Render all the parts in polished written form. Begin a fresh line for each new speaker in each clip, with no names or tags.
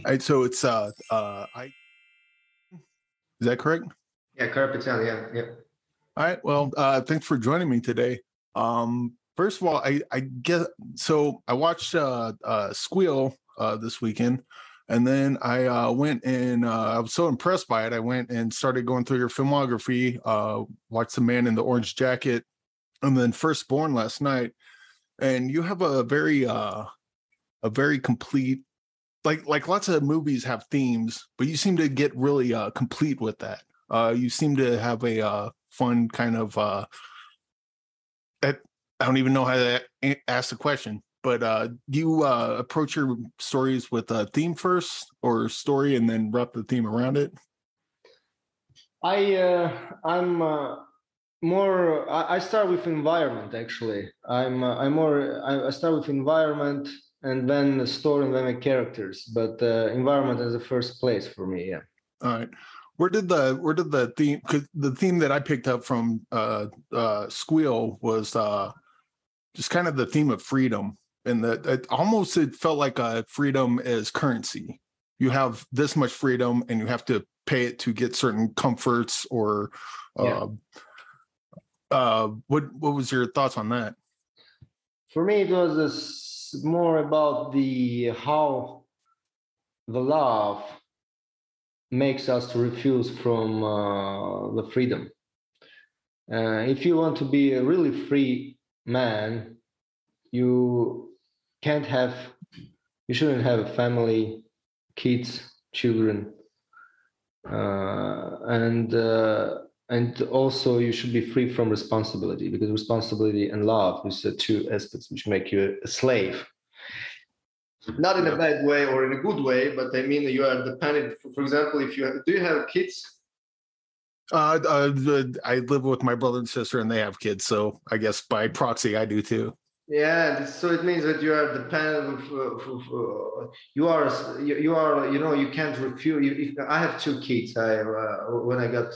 All right, so it's I is that correct?
Yeah, Karapetian. Yeah, yeah.
All right. Well, thanks for joining me today. First of all, I get so I watched Squeal this weekend, and then I went and I was so impressed by it. I went and started going through your filmography. Watched The Man in the Orange Jacket, and then Firstborn last night. And you have a very complete, like lots of movies have themes, but you seem to get really complete with that. You seem to have a fun kind of I don't even know how to ask the question, but do you approach your stories with a theme first or story and then wrap the theme around it?
I'm more. I start with environment actually. I start with environment and then the story and then the characters. But environment is the first place for me. Yeah.
All right. Where did the theme? Because the theme that I picked up from Squeal was just kind of the theme of freedom, and that it felt like freedom as currency. You have this much freedom, and you have to pay it to get certain comforts. Or
Yeah.
uh, what was your thoughts on that?
For me, it was more about the how the love makes us to refuse from the freedom. If you want to be a really free man, you can't have, you shouldn't have a family, kids, children, and also you should be free from responsibility, because responsibility and love is the two aspects which make you a slave. Not in a bad way or in a good way, but I mean you are dependent. For example, if you have, do you have kids?
I live with my brother and sister, and they have kids, so I guess by proxy, I do too.
Yeah, so it means that you are dependent. You know, you can't refuse. I have two kids. When I got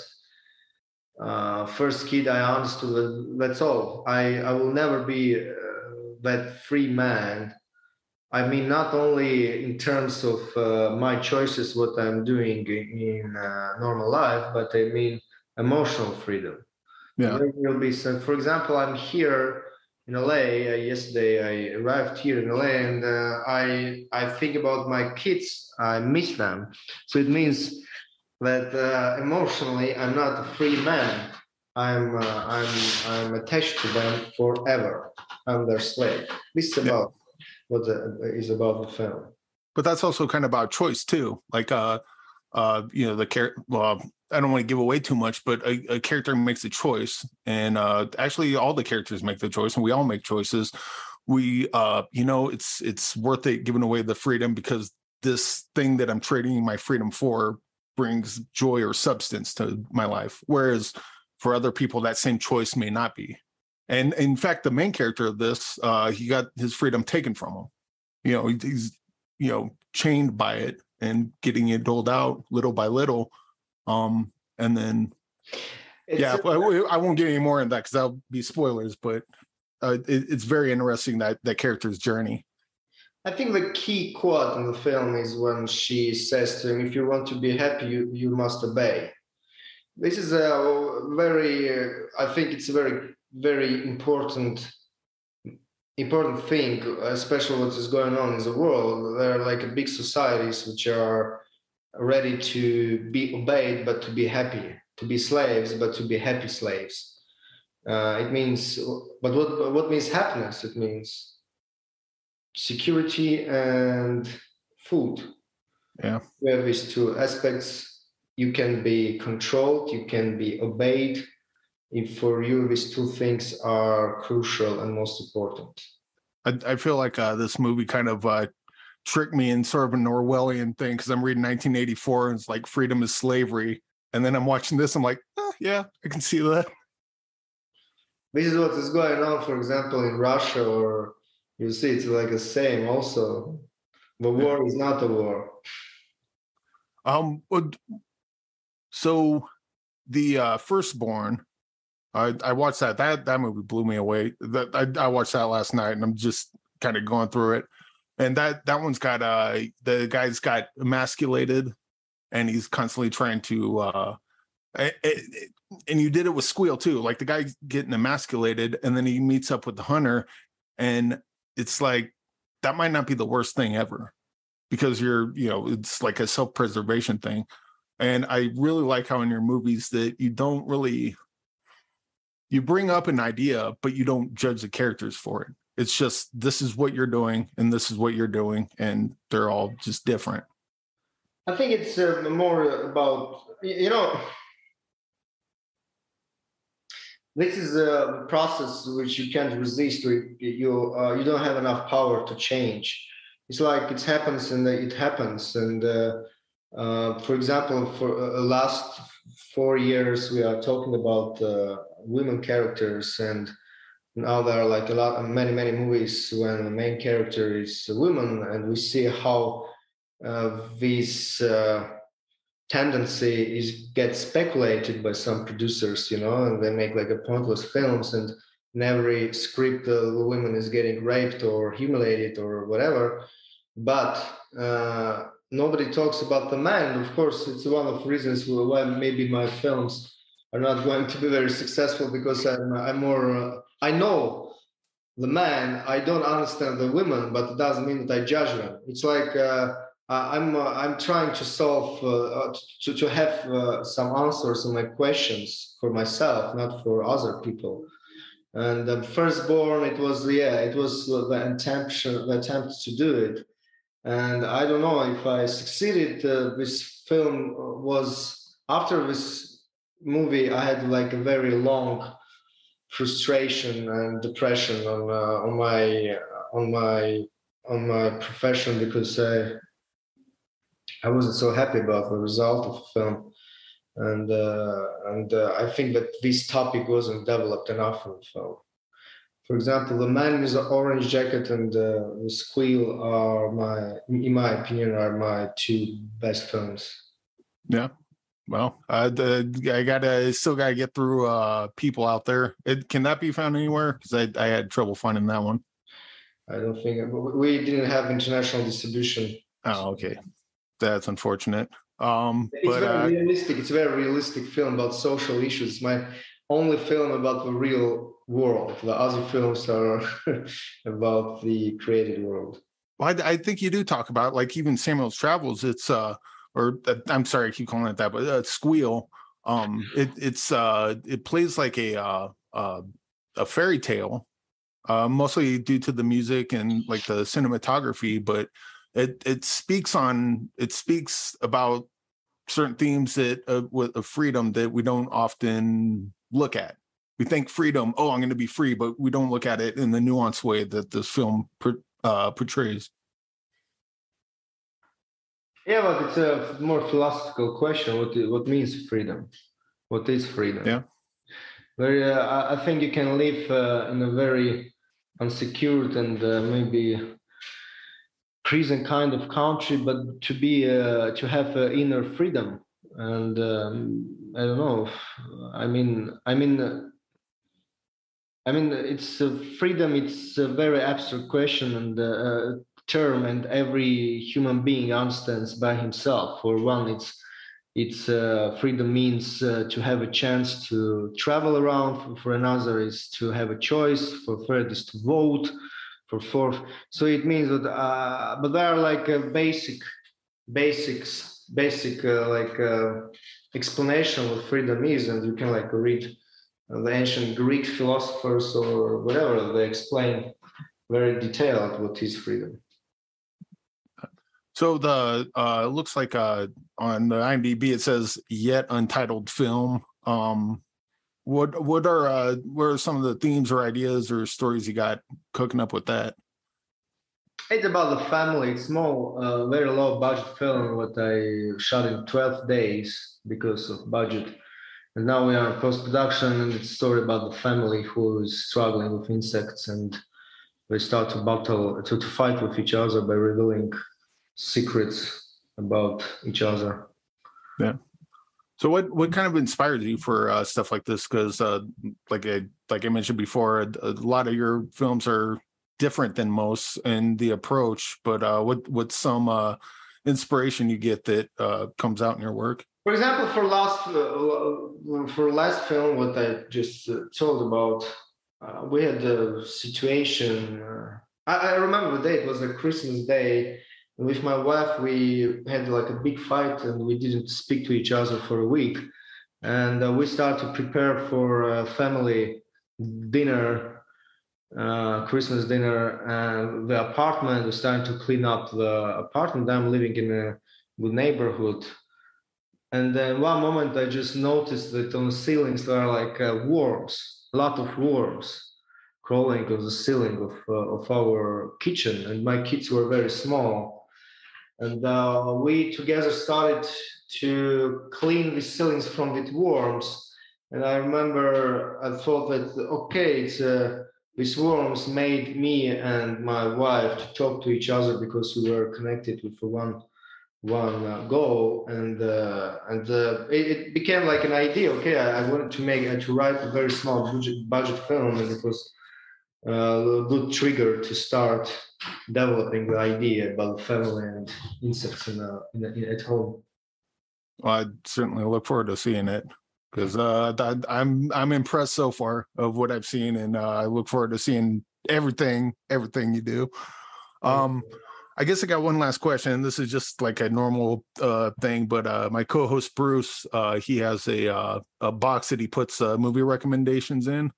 first kid, I understood that's all. I will never be that free man. I mean, not only in terms of my choices, what I'm doing in normal life, but I mean emotional freedom.
Yeah.
There will be some. For example, I'm here in LA. Yesterday, I arrived here in LA, and I think about my kids. I miss them. So it means that emotionally, I'm not a free man. I'm attached to them forever. I'm their slave. This is
Yeah.
about what is about the film.
But that's also kind of about choice too. Like the character. Well, I don't want to give away too much, but a character makes a choice, and actually, all the characters make the choice, and we all make choices. We, it's worth it giving away the freedom because this thing that I'm trading my freedom for brings joy or substance to my life. Whereas for other people, that same choice may not be. And in fact, the main character of this, he got his freedom taken from him. He's chained by it and getting it doled out little by little. And then I won't get any more in that because that'll be spoilers, but it's very interesting, that character's journey.
I think the key quote in the film is when she says to him, "If you want to be happy, you must obey." This is a very, I think it's a very, very important thing, especially what is going on in the world. There are like big societies which are ready to be obeyed, but to be happy, to be slaves, but to be happy slaves. It means, but what means happiness? It means security and food.
Yeah.
You have these two aspects. You can be controlled, you can be obeyed. If for you these two things are crucial and most important.
I feel like this movie kind of tricked me in sort of an Orwellian thing because I'm reading 1984 and it's like freedom is slavery. And then I'm watching this, I'm like, yeah, I can see that.
This is what is going on, for example, in Russia, or you see it's like the same also. The war is not a war.
So the Firstborn, I watched that movie blew me away. I watched that last night, and I'm just kind of going through it. And that one's got the guy's got emasculated, and he's constantly trying to and you did it with Squeal too. Like the guy getting emasculated, and then he meets up with the hunter, and it's like that might not be the worst thing ever, because it's like a self-preservation thing. And I really like how in your movies that you don't really, you bring up an idea, but you don't judge the characters for it. It's just, this is what you're doing, and this is what you're doing, and they're all just different.
I think it's more about, this is a process which you can't resist. You don't have enough power to change. It's like it happens and it happens. And for example, for last 4 years, we are talking about women characters, and now there are like many movies when the main character is a woman, and we see how this tendency is get speculated by some producers, and they make like a pointless films, and in every script the woman is getting raped or humiliated or whatever. But nobody talks about the man. Of course, it's one of the reasons why maybe my films are not going to be very successful, because I'm more I know the man. I don't understand the women, but it doesn't mean that I judge them. It's like I'm trying to solve to have some answers on my questions for myself, not for other people. And Firstborn, it was the attempt to do it, and I don't know if I succeeded. This film was, after this movie, I had like a very long frustration and depression on my profession, because I wasn't so happy about the result of the film, and I think that this topic wasn't developed enough in the film. For example, The Man with the Orange Jacket and The Squeal are in my opinion, are my two best films.
Yeah. Well, I still gotta get through People Out There. Can that be found anywhere? Because I had trouble finding that one.
I don't think we didn't have international distribution.
Oh, okay. That's unfortunate.
It's very realistic. It's a very realistic film about social issues. It's my only film about the real world. The other films are about the created world.
Well, I think you do talk about, like, even Samuel's Travels. It's I'm sorry, I keep calling it that, but Squeal. It plays like a fairy tale, mostly due to the music and like the cinematography, but it speaks about certain themes that with freedom that we don't often look at. We think freedom, oh, I'm going to be free, but we don't look at it in the nuanced way that this film portrays.
Yeah, but it's a more philosophical question. What means freedom? What is freedom?
Yeah.
I think you can live in a very unsecured and maybe prison kind of country, but to have inner freedom. And I don't know. It's freedom. It's a very abstract question and term, and every human being understands by himself. For one, it's freedom means to have a chance to travel around. For another, is to have a choice. For third, is to vote. For fourth, so it means that, but there are like basic explanation what freedom is, and you can like read the ancient Greek philosophers or whatever. They explain very detailed what is freedom.
So the it looks like on the IMDb it says yet untitled film. What are some of the themes or ideas or stories you got cooking up with that?
It's about the family. It's small, very low budget film. What I shot in 12 days because of budget, and now we are in post production. And it's a story about the family who is struggling with insects, and they start to fight with each other by revealing secrets about each other.
Yeah. So what kind of inspired you for stuff like this? Because like I mentioned before, a lot of your films are different than most in the approach, but what's some inspiration you get that comes out in your work?
For example, for last film, what I just told about, we had a situation. I remember the day. It was a Christmas day. With my wife, we had like a big fight, and we didn't speak to each other for a week. And we started to prepare for a family dinner, Christmas dinner, and the apartment. We started to clean up the apartment. I'm living in a good neighborhood. And then one moment I just noticed that on the ceilings there are like worms, a lot of worms crawling on the ceiling of our kitchen. And my kids were very small. And we together started to clean the ceilings from the worms. And I remember I thought that, okay, these worms made me and my wife to talk to each other because we were connected with one goal, and it became like an idea. Okay, I wanted to write a very small budget film, and it was a good trigger to start developing the idea about family and insects at home.
Well, I certainly look forward to seeing it, because I'm impressed so far of what I've seen, and I look forward to seeing everything you do. I guess I got one last question. This is just like a normal thing, but my co-host Bruce, he has a box that he puts movie recommendations in,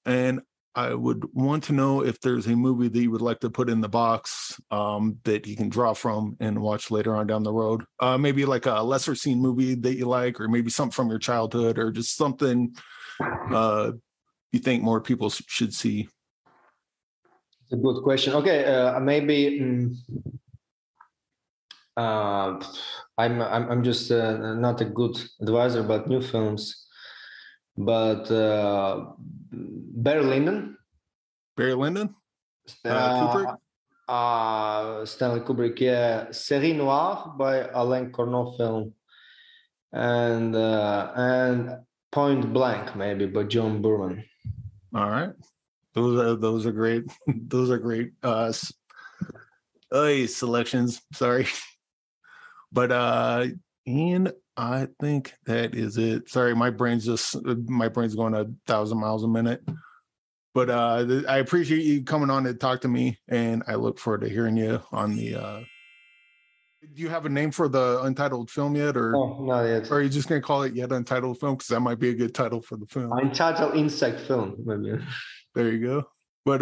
and I would want to know if there's a movie that you would like to put in the box that you can draw from and watch later on down the road. Maybe like a lesser seen movie that you like, or maybe something from your childhood, or just something you think more people should see.
It's a good question. Okay, maybe I'm just not a good advisor about new films, but Barry Lyndon.
Barry Lyndon? Kubrick?
Stanley Kubrick, yeah. Série Noire by Alain Corneau film, and Point Blank maybe by John Burman.
All right. Those are great. Those are great selections. Sorry. But and I think that is it. Sorry, my brain's going 1,000 miles a minute. But I appreciate you coming on to talk to me, and I look forward to hearing you on the do you have a name for the untitled film yet, or
not yet?
Or are you just gonna call it Yet Untitled Film? Because that might be a good title for the film.
Untitled insect film, maybe.
There you go. But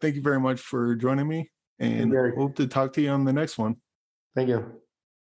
thank you very much for joining me, and hope to talk to you on the next one.
Thank you.